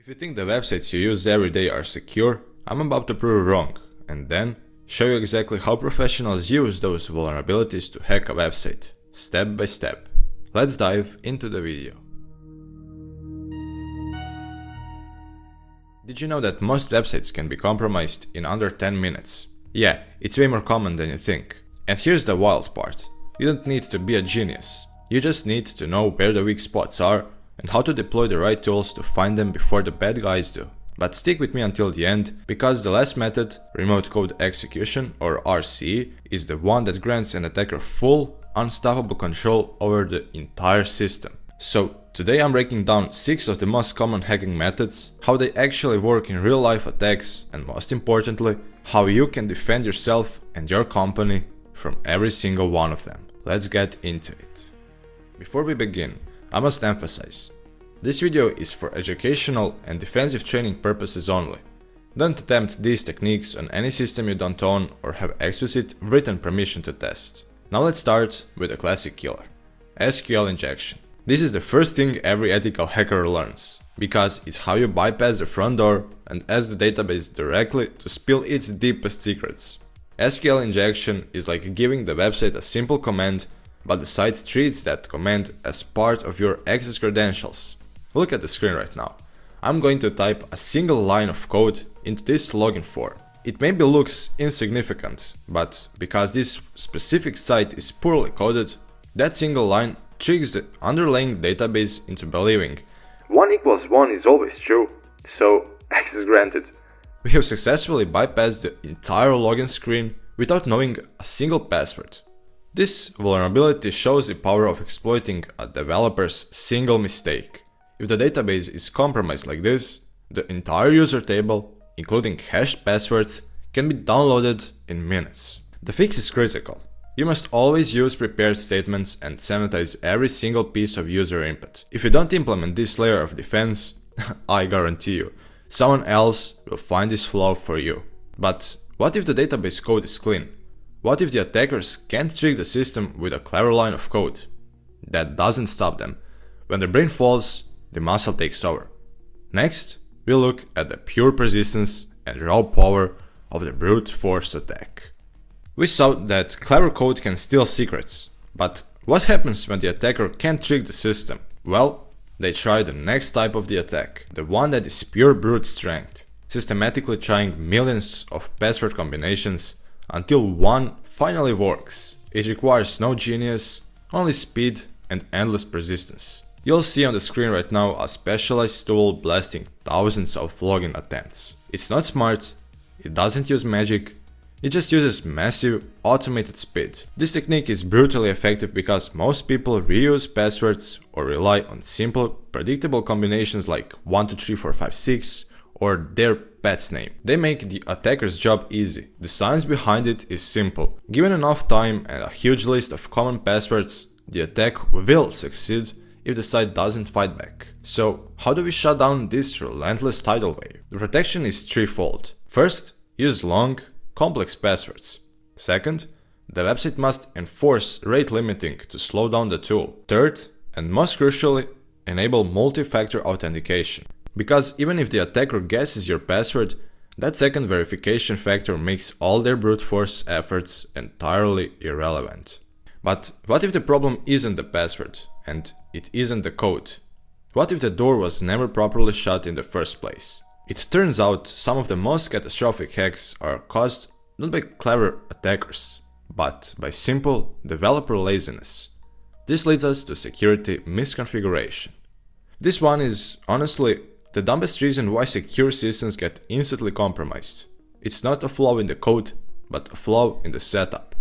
If you think the websites you use every day are secure, I'm about to prove wrong, and then show you exactly how professionals use those vulnerabilities to hack a website, step by step. Let's dive into the video. Did you know that most websites can be compromised in under 10 minutes? Yeah, it's way more common than you think. And here's the wild part. You don't need to be a genius. You just need to know where the weak spots are and how to deploy the right tools to find them before the bad guys do. But stick with me until the end, because the last method, remote code execution or RCE, is the one that grants an attacker full, unstoppable control over the entire system. So today I'm breaking down 6 of the most common hacking methods, how they actually work in real life attacks, and most importantly, how you can defend yourself and your company from every single one of them. Let's get into it. Before we begin, I must emphasize, this video is for educational and defensive training purposes only. Don't attempt these techniques on any system you don't own or have explicit written permission to test. Now let's start with a classic killer, SQL Injection. This is the first thing every ethical hacker learns, because it's how you bypass the front door and ask the database directly to spill its deepest secrets. SQL Injection is like giving the website a simple command, but the site treats that command as part of your access credentials. Look at the screen right now. I'm going to type a single line of code into this login form. It maybe looks insignificant, but because this specific site is poorly coded, that single line tricks the underlying database into believing 1 = 1 is always true, so access granted. We have successfully bypassed the entire login screen without knowing a single password. This vulnerability shows the power of exploiting a developer's single mistake. If the database is compromised like this, the entire user table, including hashed passwords, can be downloaded in minutes. The fix is critical. You must always use prepared statements and sanitize every single piece of user input. If you don't implement this layer of defense, I guarantee you, someone else will find this flaw for you. But what if the database code is clean? What if the attackers can't trick the system with a clever line of code? That doesn't stop them. When the brain falls, the muscle takes over. Next, we'll look at the pure persistence and raw power of the brute force attack. We saw that clever code can steal secrets, but what happens when the attacker can't trick the system? Well, they try the next type of the attack, the one that is pure brute strength, systematically trying millions of password combinations until one finally works. It requires no genius, only speed and endless persistence. You'll see on the screen right now a specialized tool blasting thousands of login attempts. It's not smart, it doesn't use magic, it just uses massive automated speed. This technique is brutally effective because most people reuse passwords or rely on simple, predictable combinations like 1, 2, 3, 4, 5, 6 or their pet's name. They make the attacker's job easy. The science behind it is simple. Given enough time and a huge list of common passwords, the attack will succeed if the site doesn't fight back. So how do we shut down this relentless tidal wave? The protection is threefold. First, use long, complex passwords. Second, the website must enforce rate limiting to slow down the tool. Third, and most crucially, enable multi-factor authentication. Because even if the attacker guesses your password, that second verification factor makes all their brute force efforts entirely irrelevant. But what if the problem isn't the password, and it isn't the code? What if the door was never properly shut in the first place? It turns out some of the most catastrophic hacks are caused not by clever attackers, but by simple developer laziness. This leads us to security misconfiguration. This one is honestly the dumbest reason why secure systems get instantly compromised. It's not a flaw in the code, but a flaw in the setup.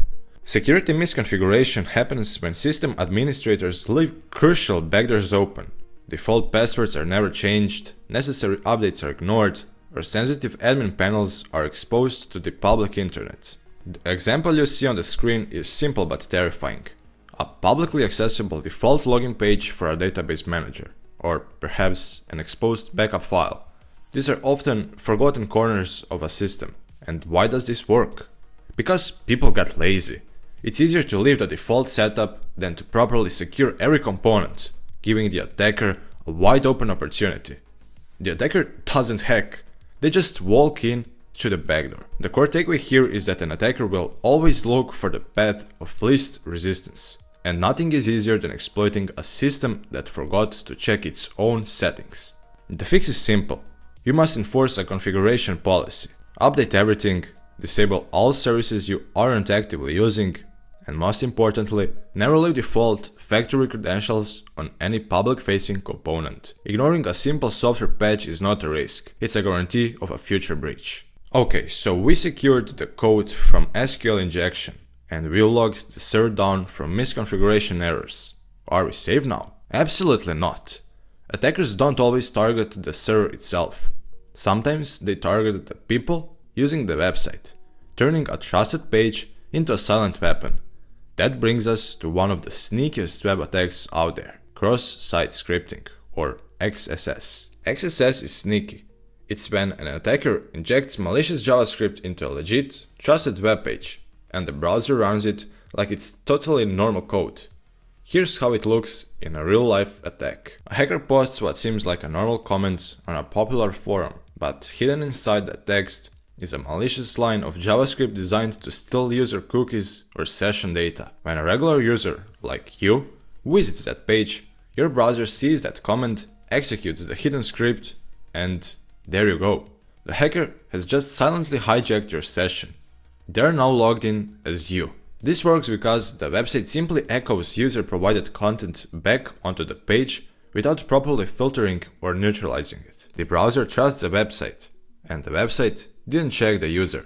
Security misconfiguration happens when system administrators leave crucial backdoors open. Default passwords are never changed, necessary updates are ignored, or sensitive admin panels are exposed to the public internet. The example you see on the screen is simple but terrifying. A publicly accessible default login page for a database manager, or perhaps an exposed backup file. These are often forgotten corners of a system. And why does this work? Because people got lazy. It's easier to leave the default setup than to properly secure every component, giving the attacker a wide open opportunity. The attacker doesn't hack, they just walk in through the backdoor. The core takeaway here is that an attacker will always look for the path of least resistance, and nothing is easier than exploiting a system that forgot to check its own settings. The fix is simple. You must enforce a configuration policy, update everything, disable all services you aren't actively using, and most importantly, never leave default factory credentials on any public-facing component. Ignoring a simple software patch is not a risk, it's a guarantee of a future breach. Okay, so we secured the code from SQL Injection, and we logged the server down from misconfiguration errors. Are we safe now? Absolutely not. Attackers don't always target the server itself. Sometimes they target the people using the website, turning a trusted page into a silent weapon. That brings us to one of the sneakiest web attacks out there, cross-site scripting, or XSS. XSS is sneaky. It's when an attacker injects malicious JavaScript into a legit, trusted web page, and the browser runs it like it's totally normal code. Here's how it looks in a real-life attack. A hacker posts what seems like a normal comment on a popular forum, but hidden inside that text is a malicious line of JavaScript designed to steal user cookies or session data. When a regular user, like you, visits that page, your browser sees that comment, executes the hidden script, and there you go. The hacker has just silently hijacked your session. They're now logged in as you. This works because the website simply echoes user-provided content back onto the page without properly filtering or neutralizing it. The browser trusts the website, and the website didn't check the user.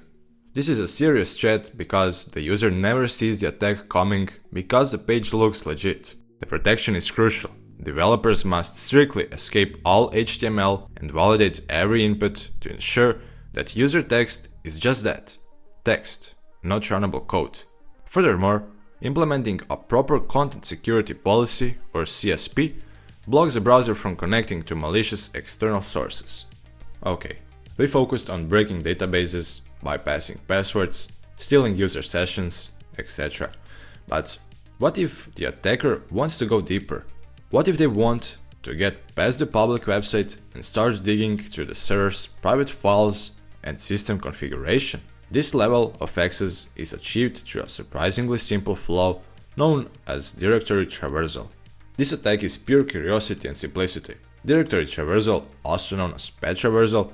This is a serious threat because the user never sees the attack coming because the page looks legit. The protection is crucial. Developers must strictly escape all HTML and validate every input to ensure that user text is just that, text, not runnable code. Furthermore, implementing a proper content security policy, or CSP, blocks the browser from connecting to malicious external sources. Okay, we focused on breaking databases, bypassing passwords, stealing user sessions, etc. But what if the attacker wants to go deeper? What if they want to get past the public website and start digging through the server's private files and system configuration? This level of access is achieved through a surprisingly simple flaw known as directory traversal. This attack is pure curiosity and simplicity. Directory traversal, also known as pet traversal,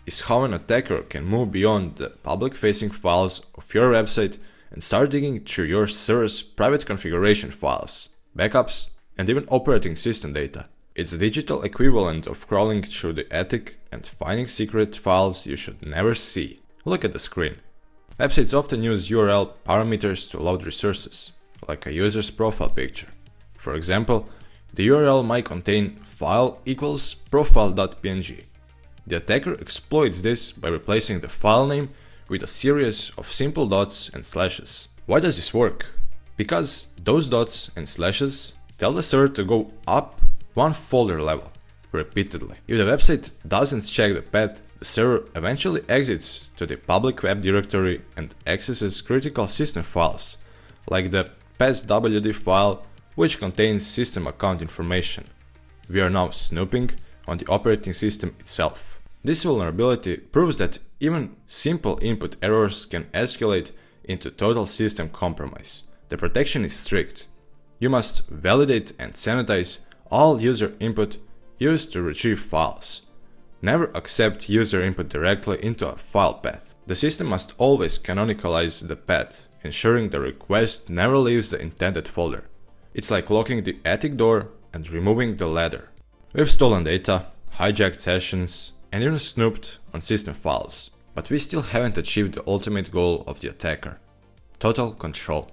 is how an attacker can move beyond the public-facing files of your website and start digging through your server's private configuration files, backups, and even operating system data. It's the digital equivalent of crawling through the attic and finding secret files you should never see. Look at the screen. Websites often use URL parameters to load resources, like a user's profile picture. For example, the URL might contain file equals profile.png. The attacker exploits this by replacing the file name with a series of simple dots and slashes. Why does this work? Because those dots and slashes tell the server to go up one folder level, repeatedly. If the website doesn't check the path, the server eventually exits to the public web directory and accesses critical system files, like the passwd file, which contains system account information. We are now snooping on the operating system itself. This vulnerability proves that even simple input errors can escalate into total system compromise. The protection is strict. You must validate and sanitize all user input used to retrieve files. Never accept user input directly into a file path. The system must always canonicalize the path, ensuring the request never leaves the intended folder. It's like locking the attic door and removing the ladder. We've stolen data, hijacked sessions, and even snooped on system files, but we still haven't achieved the ultimate goal of the attacker: total control.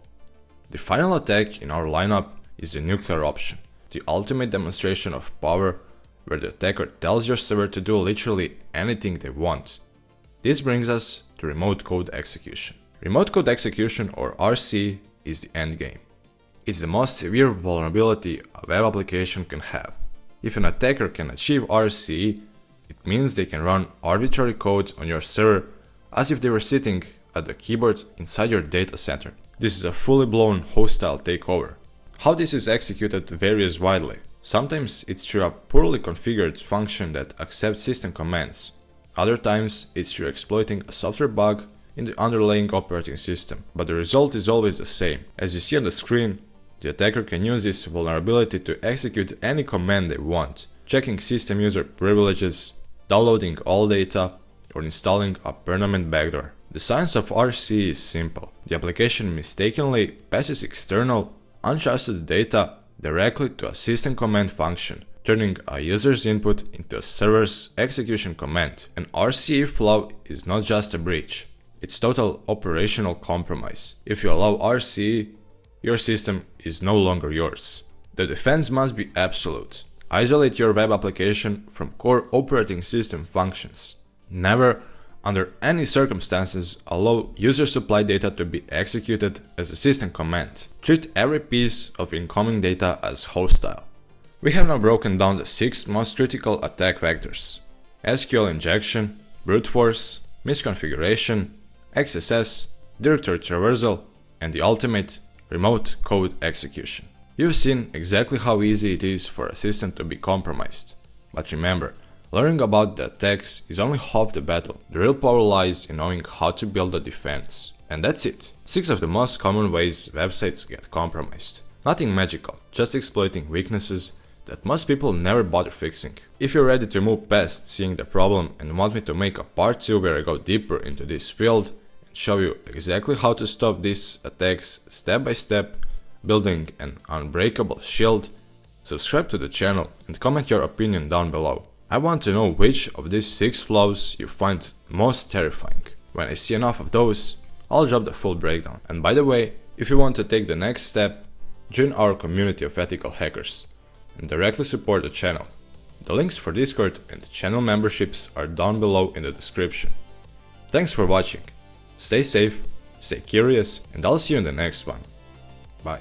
The final attack in our lineup is the nuclear option, the ultimate demonstration of power, where the attacker tells your server to do literally anything they want. This brings us to remote code execution. Remote code execution, or RC, is the endgame. It's the most severe vulnerability a web application can have. If an attacker can achieve RC, it means they can run arbitrary code on your server as if they were sitting at the keyboard inside your data center. This is a fully blown hostile takeover. How this is executed varies widely. Sometimes it's through a poorly configured function that accepts system commands. Other times it's through exploiting a software bug in the underlying operating system. But the result is always the same. As you see on the screen, the attacker can use this vulnerability to execute any command they want, checking system user privileges, downloading all data, or installing a permanent backdoor. The science of RC is simple. The application mistakenly passes external, untrusted data directly to a system command function, turning a user's input into a server's execution command. An RC flaw is not just a breach, it's total operational compromise. If you allow RC, your system is no longer yours. The defense must be absolute. Isolate your web application from core operating system functions. Never, under any circumstances, allow user supply data to be executed as a system command. Treat every piece of incoming data as hostile. We have now broken down the 6 most critical attack vectors: SQL injection, brute force, misconfiguration, XSS, directory traversal, and the ultimate, remote code execution. You've seen exactly how easy it is for a system to be compromised. But remember, learning about the attacks is only half the battle. The real power lies in knowing how to build a defense. And that's it. 6 of the most common ways websites get compromised. Nothing magical, just exploiting weaknesses that most people never bother fixing. If you're ready to move past seeing the problem and want me to make a part 2 where I go deeper into this field and show you exactly how to stop these attacks step by step, building an unbreakable shield, subscribe to the channel and comment your opinion down below. I want to know which of these 6 flaws you find most terrifying. When I see enough of those, I'll drop the full breakdown. And by the way, if you want to take the next step, join our community of ethical hackers and directly support the channel. The links for Discord and channel memberships are down below in the description. Thanks for watching. Stay safe, stay curious, and I'll see you in the next one. Bye.